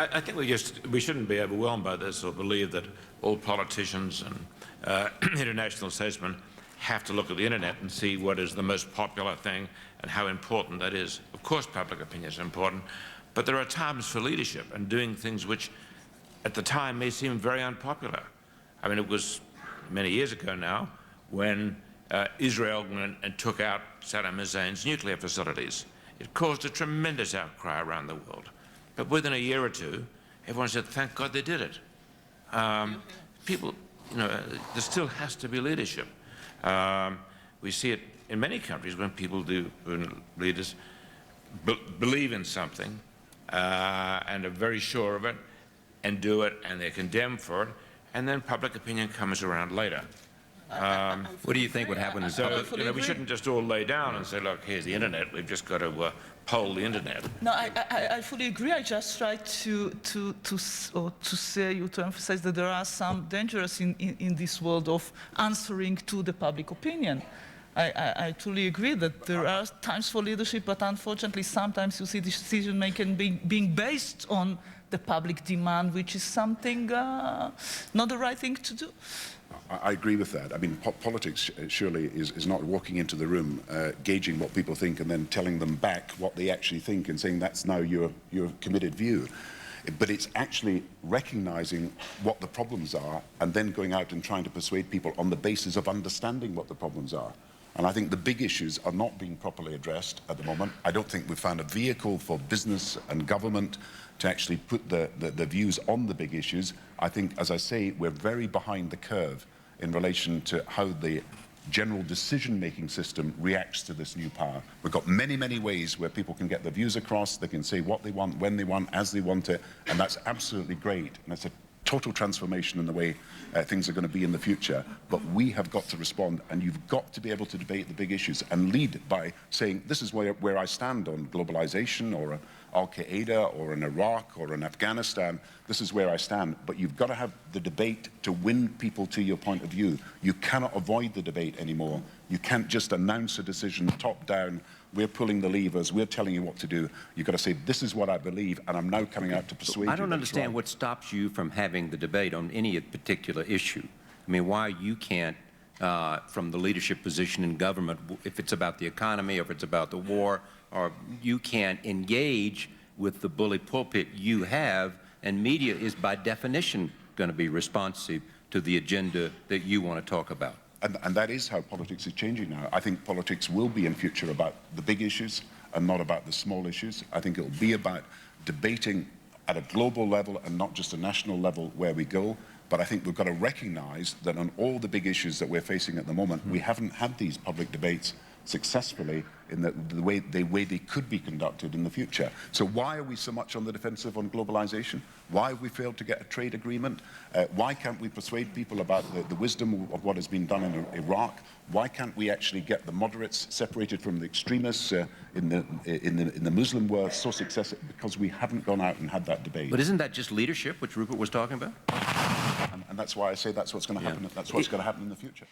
I think we shouldn't be overwhelmed by this or believe that all politicians and international statesmen have to look at the internet and see what is the most popular thing and how important that is. Of course, public opinion is important, but there are times for leadership and doing things which, at the time, may seem very unpopular. I mean, it was many years ago now when Israel went and took out Saddam Hussein's nuclear facilities. It caused a tremendous outcry around the world. But within a year or two, everyone said, thank God they did it. People, there still has to be leadership. We see it in many countries when people when leaders believe in something and are very sure of it and do it and they're condemned for it, and then public opinion comes around later. What do you think would happen? So, we shouldn't just all lay down and say, look, here's the internet, we've just got to poll the internet. No, I fully agree. I just try to emphasize that there are some dangers in this world of answering to the public opinion. I truly agree that there are times for leadership, but unfortunately sometimes you see decision making being based on the public demand, which is something not the right thing to do. I agree with that. I mean, politics surely is not walking into the room, gauging what people think and then telling them back what they actually think and saying that's now your committed view. But it's actually recognizing what the problems are and then going out and trying to persuade people on the basis of understanding what the problems are. And I think the big issues are not being properly addressed at the moment. I don't think we've found a vehicle for business and government to actually put the views on the big issues. I think, as I say, we're very behind the curve in relation to how the general decision-making system reacts to this new power. We've got many, many ways where people can get their views across, they can say what they want, when they want, as they want it, and that's absolutely great. And it's a total transformation in the way things are going to be in the future. But we have got to respond, and you've got to be able to debate the big issues and lead by saying, this is where I stand on globalization or Al-Qaeda or in Iraq or in Afghanistan. This is where I stand. But you've got to have the debate to win people to your point of view. You cannot avoid the debate anymore. You can't just announce a decision top down. We're pulling the levers, we're telling you what to do. You've got to say, this is what I believe, and I'm now coming out to persuade you. I don't understand what stops you from having the debate on any particular issue. I mean, why you can't, from the leadership position in government, if it's about the economy, or if it's about the war, or you can't engage with the bully pulpit you have, and media is by definition going to be responsive to the agenda that you want to talk about. And that is how politics is changing now. I think politics will be in future about the big issues and not about the small issues. I think it will be about debating at a global level and not just a national level where we go. But I think we've got to recognize that on all the big issues that we're facing at the moment, we haven't had these public debates successfully in the way they could be conducted in the future. So why are we so much on the defensive on globalization? Why have we failed to get a trade agreement? Why can't we persuade people about the wisdom of what has been done in Iraq? Why can't we actually get the moderates separated from the extremists in the Muslim world so successful? Because we haven't gone out and had that debate. But isn't that just leadership, which Rupert was talking about? And that's why I say that's what's going to happen. That's what's going to happen in the future.